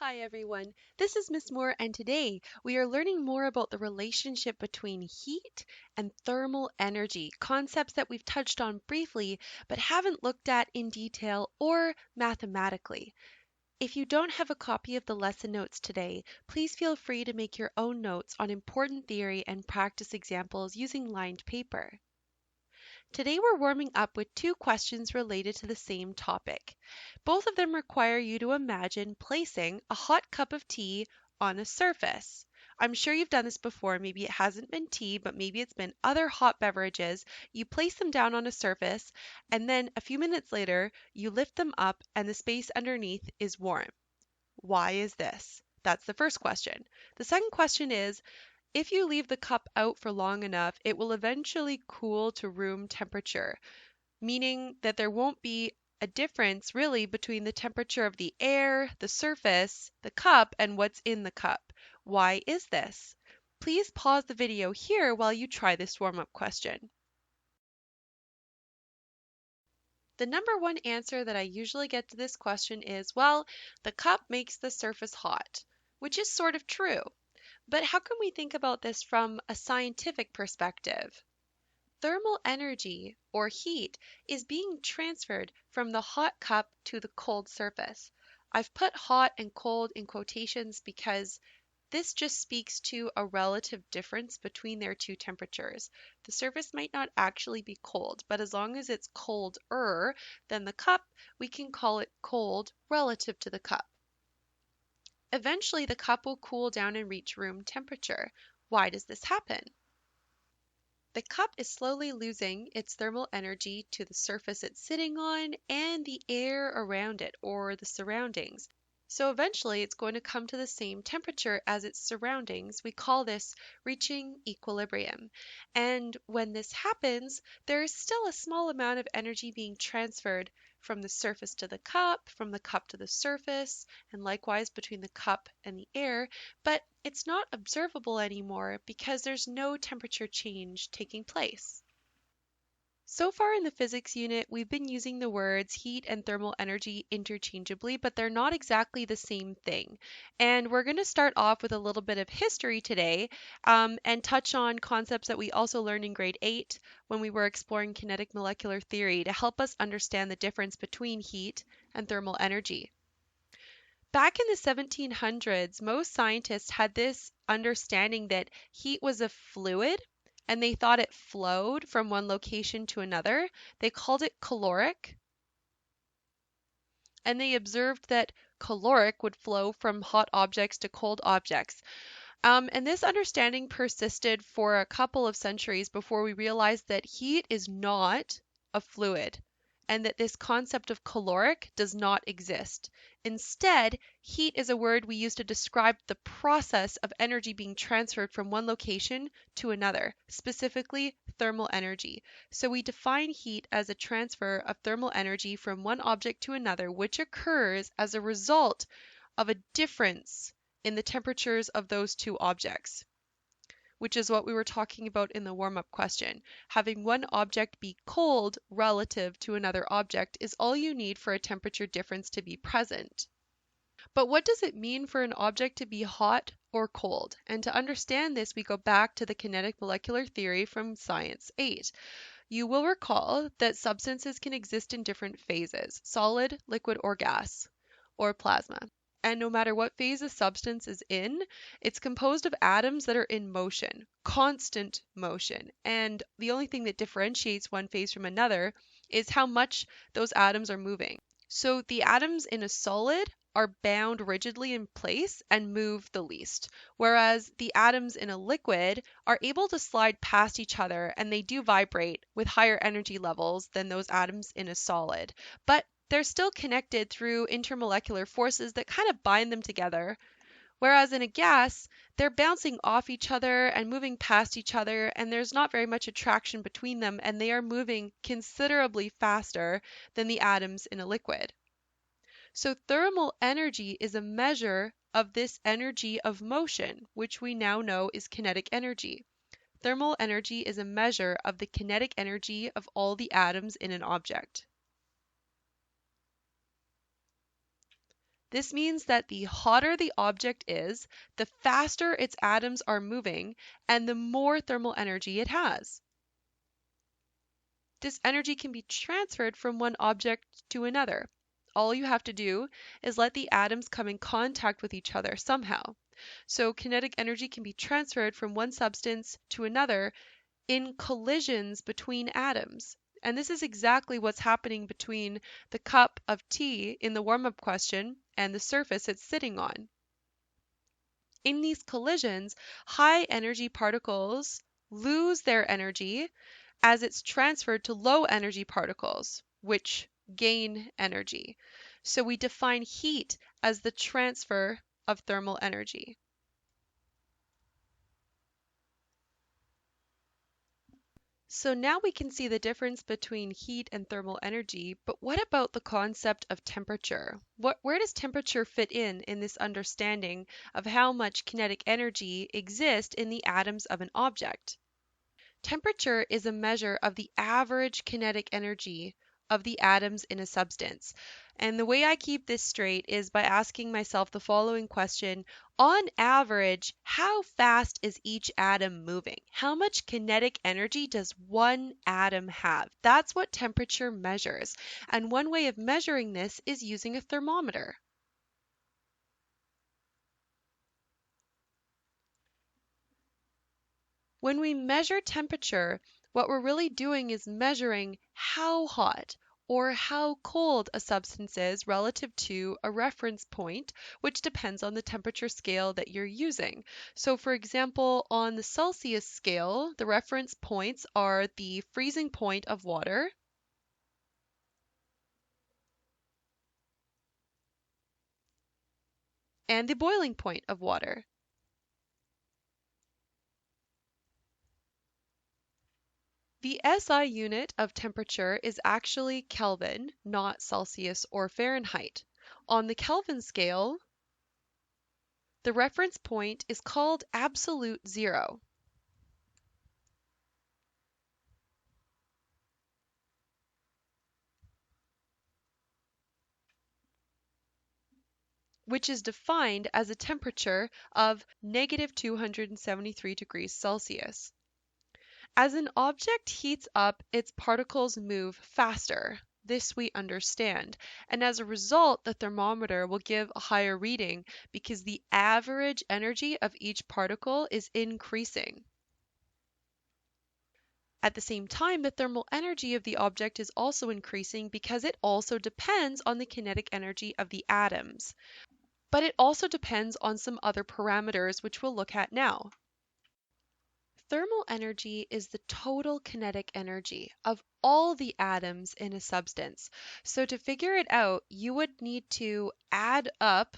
Hi everyone, this is Miss Moore and today we are learning more about the relationship between heat and thermal energy, concepts that we've touched on briefly but haven't looked at in detail or mathematically. If you don't have a copy of the lesson notes today, please feel free to make your own notes on important theory and practice examples using lined paper. Today we're warming up with two questions related to the same topic. Both of them require you to imagine placing a hot cup of tea on a surface. I'm sure you've done this before. Maybe it hasn't been tea, but maybe it's been other hot beverages. You place them down on a surface, and then a few minutes later, you lift them up, and the space underneath is warm. Why is this? That's the first question. The second question is, if you leave the cup out for long enough, it will eventually cool to room temperature, meaning that there won't be a difference really between the temperature of the air, the surface, the cup, and what's in the cup. Why is this? Please pause the video here while you try this warm-up question. The number one answer that I usually get to this question is, well, the cup makes the surface hot, which is sort of true. But how can we think about this from a scientific perspective? Thermal energy, or heat, is being transferred from the hot cup to the cold surface. I've put hot and cold in quotations because this just speaks to a relative difference between their two temperatures. The surface might not actually be cold, but as long as it's colder than the cup, we can call it cold relative to the cup. Eventually, the cup will cool down and reach room temperature. Why does this happen? The cup is slowly losing its thermal energy to the surface it's sitting on and the air around it, or the surroundings. So eventually it's going to come to the same temperature as its surroundings. We call this reaching equilibrium. And when this happens, there is still a small amount of energy being transferred from the surface to the cup, from the cup to the surface, and likewise between the cup and the air, but it's not observable anymore because there's no temperature change taking place. So far in the physics unit, we've been using the words heat and thermal energy interchangeably, but they're not exactly the same thing. And we're going to start off with a little bit of history today and touch on concepts that we also learned in grade 8 when we were exploring kinetic molecular theory to help us understand the difference between heat and thermal energy. Back in the 1700s, most scientists had this understanding that heat was a fluid and they thought it flowed from one location to another. They called it caloric, and they observed that caloric would flow from hot objects to cold objects. And this understanding persisted for a couple of centuries before we realized that heat is not a fluid and that this concept of caloric does not exist. Instead, heat is a word we use to describe the process of energy being transferred from one location to another, specifically thermal energy. So we define heat as a transfer of thermal energy from one object to another, which occurs as a result of a difference in the temperatures of those two objects, which is what we were talking about in the warm-up question. Having one object be cold relative to another object is all you need for a temperature difference to be present. But what does it mean for an object to be hot or cold? And to understand this, we go back to the kinetic molecular theory from Science 8. You will recall that substances can exist in different phases: solid, liquid, or gas, or plasma. And no matter what phase a substance is in, it's composed of atoms that are in motion, constant motion. And the only thing that differentiates one phase from another is how much those atoms are moving. So the atoms in a solid are bound rigidly in place and move the least, whereas the atoms in a liquid are able to slide past each other and they do vibrate with higher energy levels than those atoms in a solid. But they're still connected through intermolecular forces that kind of bind them together. Whereas in a gas, they're bouncing off each other and moving past each other, and there's not very much attraction between them, and they are moving considerably faster than the atoms in a liquid. So thermal energy is a measure of this energy of motion, which we now know is kinetic energy. Thermal energy is a measure of the kinetic energy of all the atoms in an object. This means that the hotter the object is, the faster its atoms are moving, and the more thermal energy it has. This energy can be transferred from one object to another. All you have to do is let the atoms come in contact with each other somehow. So kinetic energy can be transferred from one substance to another in collisions between atoms. And this is exactly what's happening between the cup of tea in the warm-up question and the surface it's sitting on. In these collisions, high energy particles lose their energy as it's transferred to low energy particles, which gain energy. So we define heat as the transfer of thermal energy. So now we can see the difference between heat and thermal energy, but what about the concept of temperature? Where does temperature fit in this understanding of how much kinetic energy exists in the atoms of an object? Temperature is a measure of the average kinetic energy of the atoms in a substance. And the way I keep this straight is by asking myself the following question. On average, how fast is each atom moving? How much kinetic energy does one atom have? That's what temperature measures. And one way of measuring this is using a thermometer. When we measure temperature, what we're really doing is measuring how hot or how cold a substance is relative to a reference point, which depends on the temperature scale that you're using. So for example, on the Celsius scale, the reference points are the freezing point of water and the boiling point of water. The SI unit of temperature is actually Kelvin, not Celsius or Fahrenheit. On the Kelvin scale, the reference point is called absolute zero, which is defined as a temperature of negative 273 degrees Celsius. As an object heats up, its particles move faster. This we understand. And as a result, the thermometer will give a higher reading because the average energy of each particle is increasing. At the same time, the thermal energy of the object is also increasing because it also depends on the kinetic energy of the atoms. But it also depends on some other parameters, which we'll look at now. Thermal energy is the total kinetic energy of all the atoms in a substance. So to figure it out, you would need to add up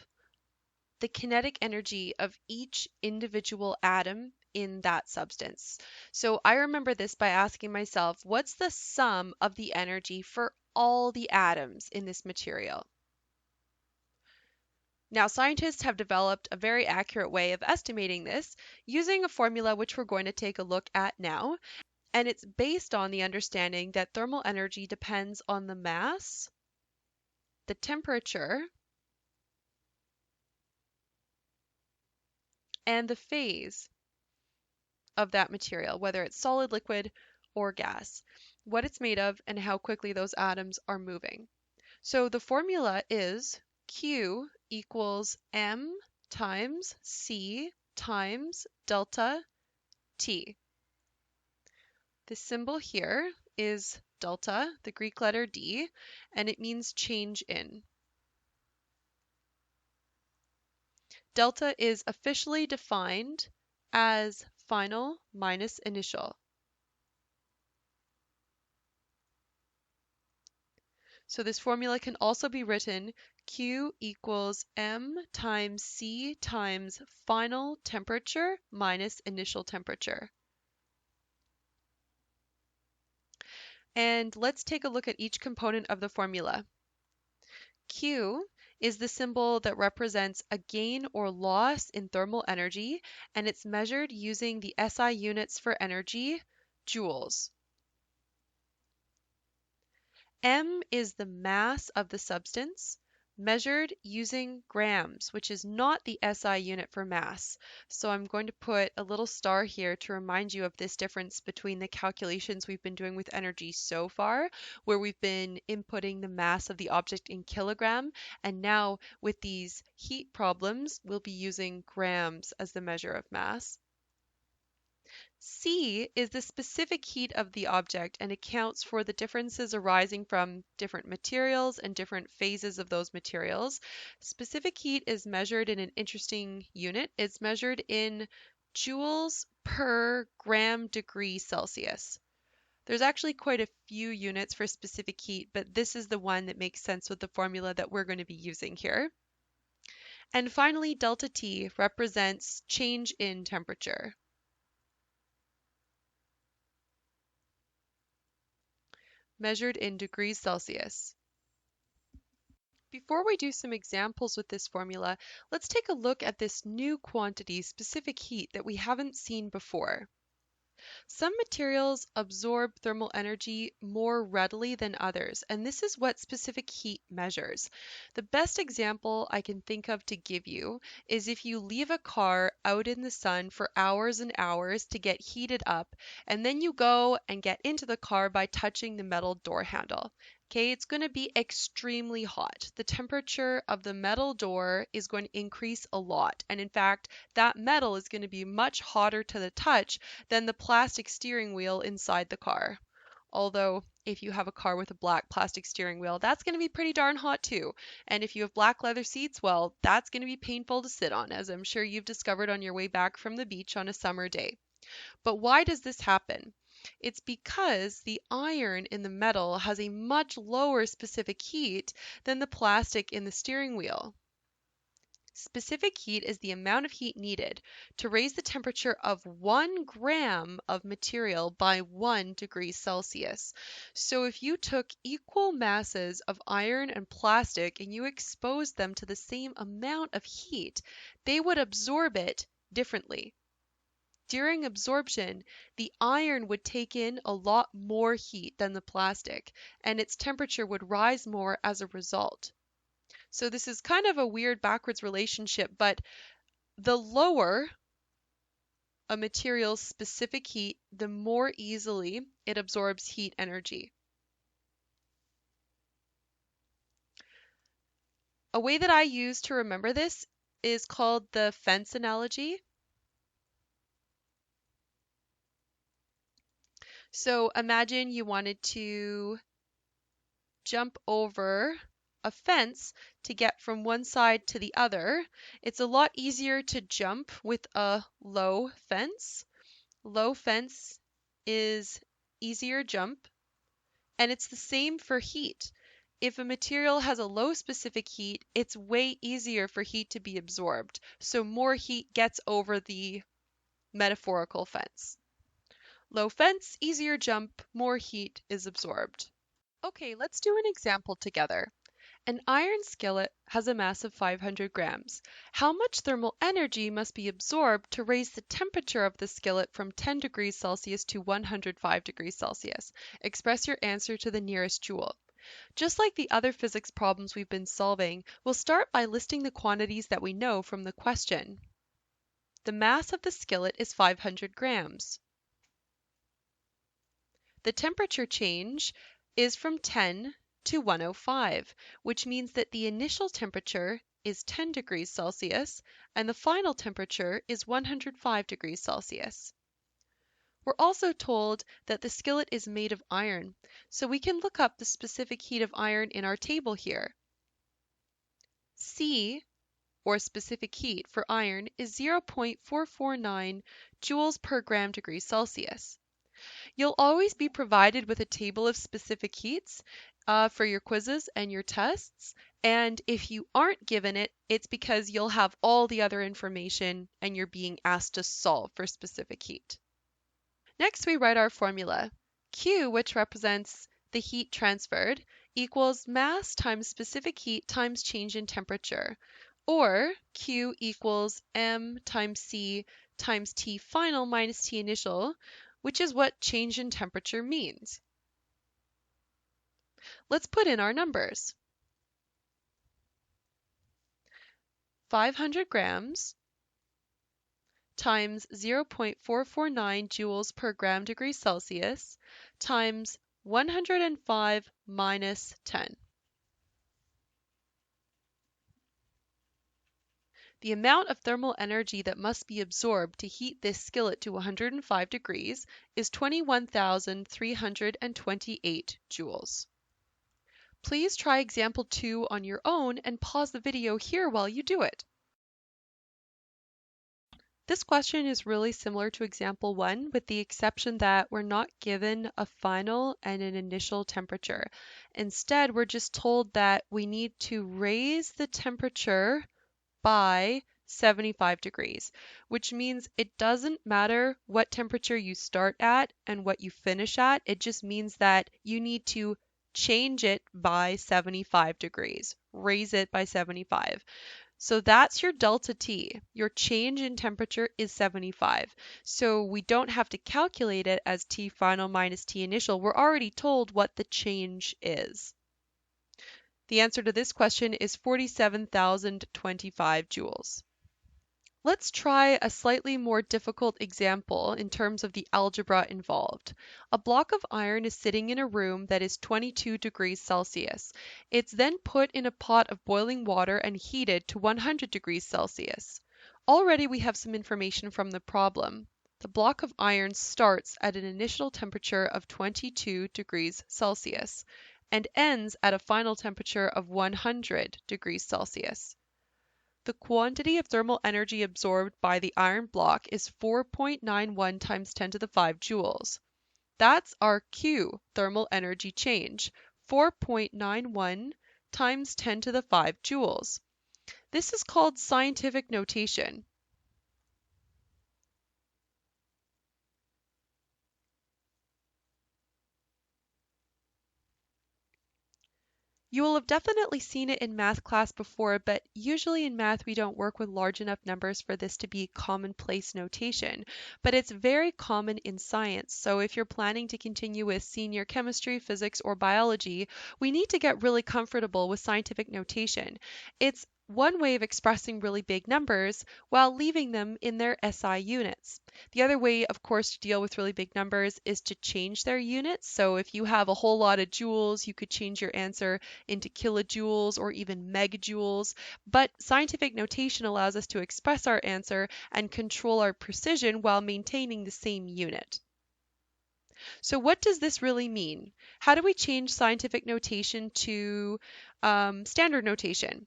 the kinetic energy of each individual atom in that substance. So I remember this by asking myself, what's the sum of the energy for all the atoms in this material? Now, scientists have developed a very accurate way of estimating this using a formula which we're going to take a look at now. And it's based on the understanding that thermal energy depends on the mass, the temperature, and the phase of that material, whether it's solid, liquid, or gas, what it's made of, and how quickly those atoms are moving. So the formula is Q equals M times C times delta T. The symbol here is delta, the Greek letter D, and it means change in. Delta is officially defined as final minus initial. So this formula can also be written Q equals M times C times final temperature minus initial temperature. And let's take a look at each component of the formula. Q is the symbol that represents a gain or loss in thermal energy, and it's measured using the SI units for energy, joules. M is the mass of the substance. measured using grams, which is not the SI unit for mass. So I'm going to put a little star here to remind you of this difference between the calculations we've been doing with energy so far, where we've been inputting the mass of the object in kilogram, and now with these heat problems, we'll be using grams as the measure of mass. C is the specific heat of the object and accounts for the differences arising from different materials and different phases of those materials. Specific heat is measured in an interesting unit. It's measured in joules per gram degree Celsius. There's actually quite a few units for specific heat, but this is the one that makes sense with the formula that we're going to be using here. And finally, delta T represents change in temperature. Measured in degrees Celsius. Before we do some examples with this formula, let's take a look at this new quantity, specific heat, that we haven't seen before. Some materials absorb thermal energy more readily than others, and this is what specific heat measures. The best example I can think of to give you is if you leave a car out in the sun for hours and hours to get heated up, and then you go and get into the car by touching the metal door handle. Okay, it's going to be extremely hot. The temperature of the metal door is going to increase a lot. And in fact, that metal is going to be much hotter to the touch than the plastic steering wheel inside the car. Although, if you have a car with a black plastic steering wheel, that's going to be pretty darn hot too. And if you have black leather seats, well, that's going to be painful to sit on, as I'm sure you've discovered on your way back from the beach on a summer day. But why does this happen? It's because the iron in the metal has a much lower specific heat than the plastic in the steering wheel. Specific heat is the amount of heat needed to raise the temperature of 1 gram of material by 1 degree Celsius. So if you took equal masses of iron and plastic and you exposed them to the same amount of heat, they would absorb it differently. During absorption, the iron would take in a lot more heat than the plastic, and its temperature would rise more as a result. So this is kind of a weird backwards relationship, but the lower a material's specific heat, the more easily it absorbs heat energy. A way that I use to remember this is called the fence analogy. So imagine you wanted to jump over a fence to get from one side to the other. It's a lot easier to jump with a low fence. Low fence is easier jump, and it's the same for heat. If a material has a low specific heat, it's way easier for heat to be absorbed, so more heat gets over the metaphorical fence. Low fence, easier jump, more heat is absorbed. Okay, let's do an example together. An iron skillet has a mass of 500 grams. How much thermal energy must be absorbed to raise the temperature of the skillet from 10 degrees Celsius to 105 degrees Celsius? Express your answer to the nearest joule. Just like the other physics problems we've been solving, we'll start by listing the quantities that we know from the question. The mass of the skillet is 500 grams. The temperature change is from 10 to 105, which means that the initial temperature is 10 degrees Celsius and the final temperature is 105 degrees Celsius. We're also told that the skillet is made of iron, so we can look up the specific heat of iron in our table here. C, or specific heat for iron, is 0.449 joules per gram degree Celsius. You'll always be provided with a table of specific heats for your quizzes and your tests. And if you aren't given it, it's because you'll have all the other information and you're being asked to solve for specific heat. Next, we write our formula. Q, which represents the heat transferred, equals mass times specific heat times change in temperature. Or Q equals M times C times T final minus T initial, which is what change in temperature means. Let's put in our numbers. 500 grams times 0.449 joules per gram degree Celsius times 105 minus 10. The amount of thermal energy that must be absorbed to heat this skillet to 105 degrees is 21,328 joules. Please try example 2 on your own and pause the video here while you do it. This question is really similar to example 1 with the exception that we're not given a final and an initial temperature. Instead, we're just told that we need to raise the temperature by 75 degrees, which means it doesn't matter what temperature you start at and what you finish at. It just means that you need to change it by 75 degrees, raise it by 75. So that's your delta T. Your change in temperature is 75. So we don't have to calculate it as T final minus T initial. We're already told what the change is. The answer to this question is 47,025 joules. Let's try a slightly more difficult example in terms of the algebra involved. A block of iron is sitting in a room that is 22 degrees Celsius. It's then put in a pot of boiling water and heated to 100 degrees Celsius. Already we have some information from the problem. The block of iron starts at an initial temperature of 22 degrees Celsius and ends at a final temperature of 100 degrees Celsius. The quantity of thermal energy absorbed by the iron block is 4.91 times 10 to the 5 joules. That's our Q, thermal energy change, 4.91 times 10 to the 5 joules. This is called scientific notation. You will have definitely seen it in math class before, but usually in math we don't work with large enough numbers for this to be commonplace notation. But it's very common in science, so if you're planning to continue with senior chemistry, physics, or biology, we need to get really comfortable with scientific notation. It's one way of expressing really big numbers while leaving them in their SI units. The other way, of course, to deal with really big numbers is to change their units. So if you have a whole lot of joules, you could change your answer into kilojoules or even megajoules. But scientific notation allows us to express our answer and control our precision while maintaining the same unit. So what does this really mean? How do we change scientific notation to standard notation?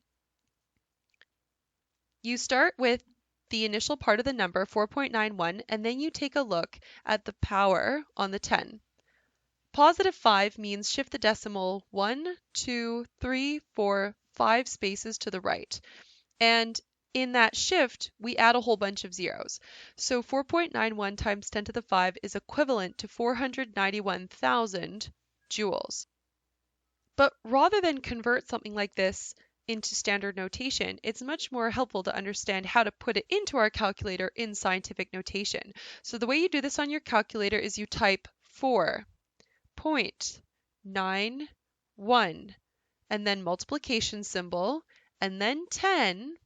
You start with the initial part of the number, 4.91, and then you take a look at the power on the 10. Positive 5 means shift the decimal 1, 2, 3, 4, 5 spaces to the right. And in that shift, we add a whole bunch of zeros. So 4.91 times 10 to the 5 is equivalent to 491,000 joules. But rather than convert something like this into standard notation, it's much more helpful to understand how to put it into our calculator in scientific notation. So the way you do this on your calculator is you type 4.91 and then multiplication symbol and then 10.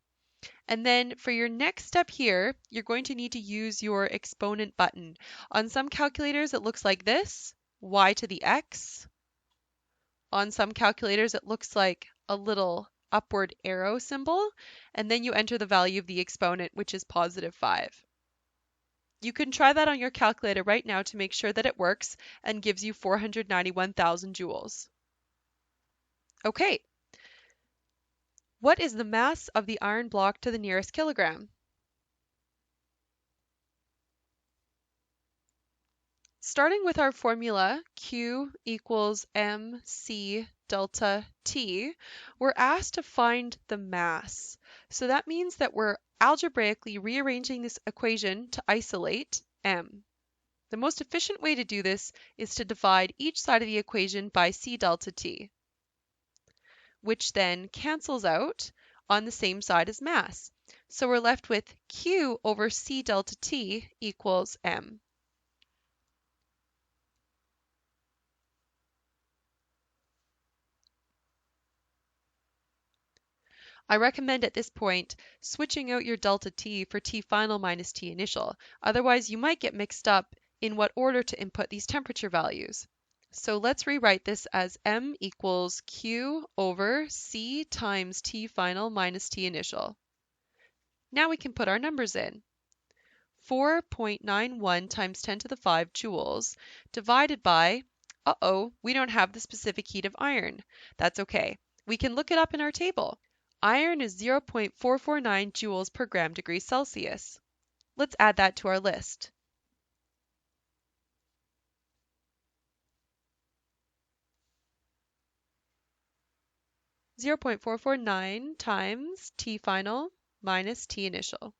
And then for your next step here, you're going to need to use your exponent button. On some calculators, it looks like this, y to the x. On some calculators, it looks like a little upward arrow symbol, and then you enter the value of the exponent, which is positive 5. You can try that on your calculator right now to make sure that it works and gives you 491,000 joules. Okay. What is the mass of the iron block to the nearest kilogram? Starting with our formula, Q equals mc delta T, we're asked to find the mass. So that means that we're algebraically rearranging this equation to isolate m. The most efficient way to do this is to divide each side of the equation by c delta T, which then cancels out on the same side as mass. So we're left with Q over c delta T equals m. I recommend at this point switching out your delta T for T final minus T initial. Otherwise, you might get mixed up in what order to input these temperature values. So let's rewrite this as M equals Q over C times T final minus T initial. Now we can put our numbers in. 4.91 times 10 to the 5 joules divided by, we don't have the specific heat of iron. That's okay. We can look it up in our table. Iron is 0.449 joules per gram degree Celsius. Let's add that to our list. (0.449) times T final minus T initial.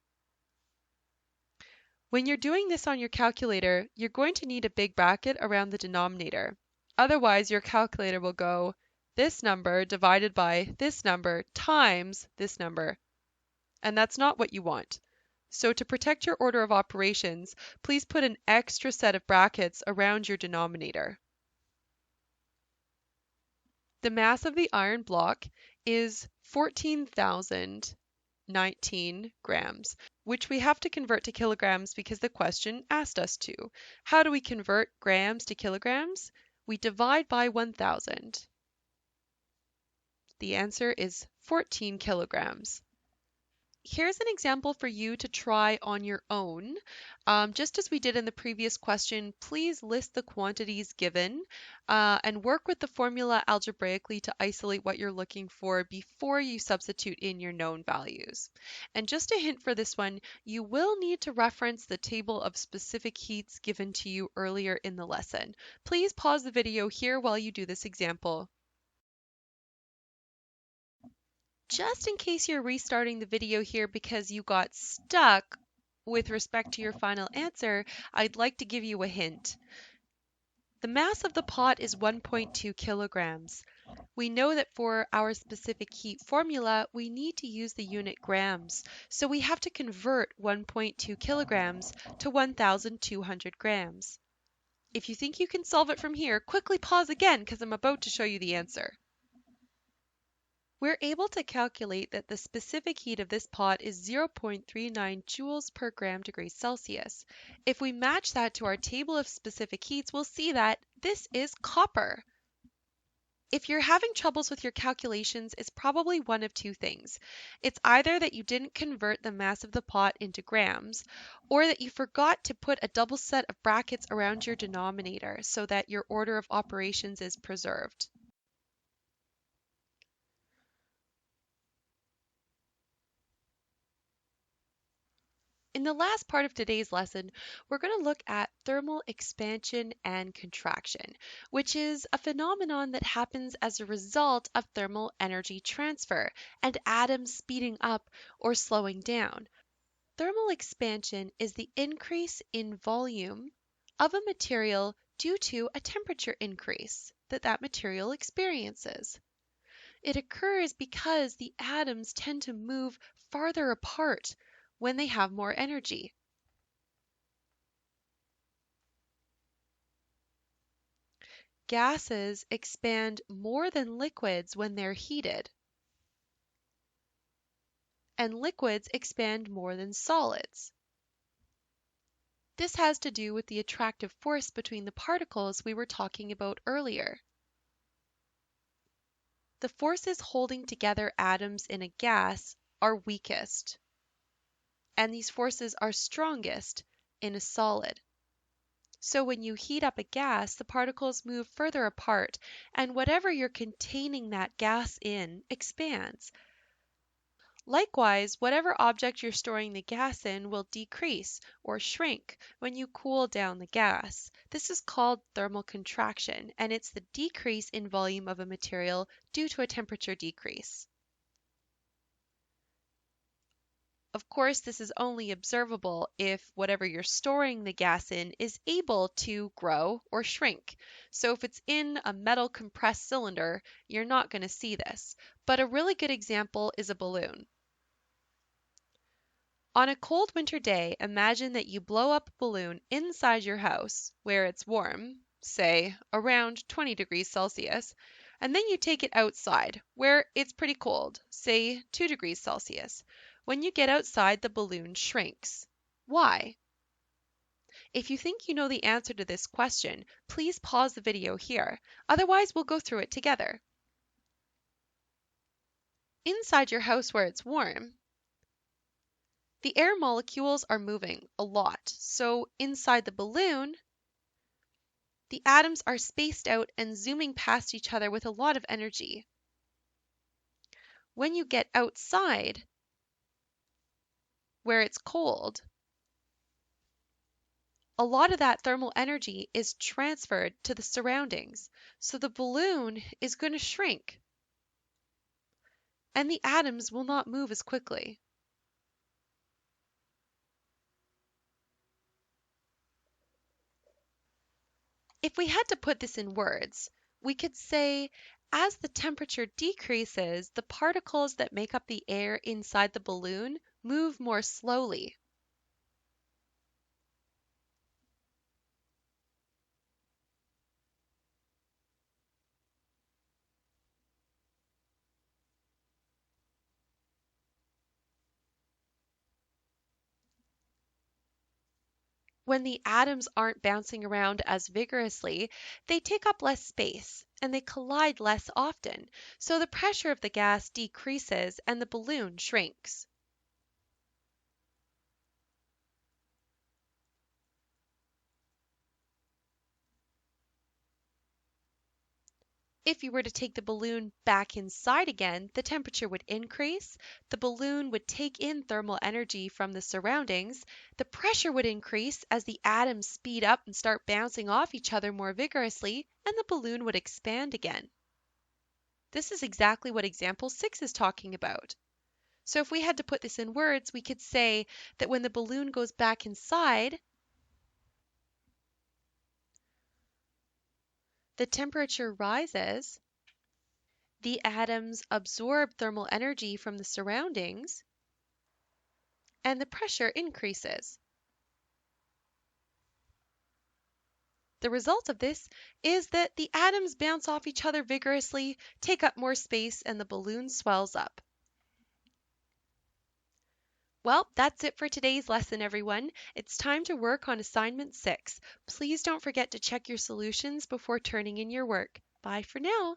When you're doing this on your calculator, you're going to need a big bracket around the denominator. Otherwise, your calculator will go this number divided by this number times this number. And that's not what you want. So to protect your order of operations, please put an extra set of brackets around your denominator. The mass of the iron block is 14,019 grams, which we have to convert to kilograms because the question asked us to. How do we convert grams to kilograms? We divide by 1,000. The answer is 14 kilograms. Here's an example for you to try on your own. Just as we did in the previous question, please list the quantities given and work with the formula algebraically to isolate what you're looking for before you substitute in your known values. And just a hint for this one, you will need to reference the table of specific heats given to you earlier in the lesson. Please pause the video here while you do this example. Just in case you're restarting the video here because you got stuck with respect to your final answer, I'd like to give you a hint. The mass of the pot is 1.2 kilograms. We know that for our specific heat formula, we need to use the unit grams. So we have to convert 1.2 kilograms to 1,200 grams. If you think you can solve it from here, quickly pause again because I'm about to show you the answer. We're able to calculate that the specific heat of this pot is 0.39 joules per gram degree Celsius. If we match that to our table of specific heats, we'll see that this is copper. If you're having troubles with your calculations, it's probably one of two things. It's either that you didn't convert the mass of the pot into grams, or that you forgot to put a double set of brackets around your denominator so that your order of operations is preserved. In the last part of today's lesson, we're going to look at thermal expansion and contraction, which is a phenomenon that happens as a result of thermal energy transfer and atoms speeding up or slowing down. Thermal expansion is the increase in volume of a material due to a temperature increase that material experiences. It occurs because the atoms tend to move farther apart when they have more energy. Gases expand more than liquids when they're heated, and liquids expand more than solids. This has to do with the attractive force between the particles we were talking about earlier. The forces holding together atoms in a gas are weakest, and these forces are strongest in a solid. So when you heat up a gas, the particles move further apart, and whatever you're containing that gas in expands. Likewise, whatever object you're storing the gas in will decrease or shrink when you cool down the gas. This is called thermal contraction, and it's the decrease in volume of a material due to a temperature decrease. Of course, this is only observable if whatever you're storing the gas in is able to grow or shrink. So if it's in a metal compressed cylinder, you're not going to see this. But a really good example is a balloon. On a cold winter day, imagine that you blow up a balloon inside your house where it's warm, say around 20 degrees Celsius, And then you take it outside, where it's pretty cold, say 2 degrees Celsius. When you get outside, the balloon shrinks. Why? If you think you know the answer to this question, please pause the video here. Otherwise, we'll go through it together. Inside your house where it's warm, the air molecules are moving a lot. So inside the balloon, the atoms are spaced out and zooming past each other with a lot of energy. When you get outside, where it's cold, a lot of that thermal energy is transferred to the surroundings. So the balloon is going to shrink, and the atoms will not move as quickly. If we had to put this in words, we could say, as the temperature decreases, the particles that make up the air inside the balloon move more slowly. When the atoms aren't bouncing around as vigorously, they take up less space and they collide less often, so the pressure of the gas decreases and the balloon shrinks. If you were to take the balloon back inside again, the temperature would increase, the balloon would take in thermal energy from the surroundings, the pressure would increase as the atoms speed up and start bouncing off each other more vigorously, and the balloon would expand again. This is exactly what example 6 is talking about. So if we had to put this in words, we could say that when the balloon goes back inside, the temperature rises, the atoms absorb thermal energy from the surroundings, and the pressure increases. The result of this is that the atoms bounce off each other vigorously, take up more space, and the balloon swells up. Well, that's it for today's lesson, everyone. It's time to work on assignment 6. Please don't forget to check your solutions before turning in your work. Bye for now.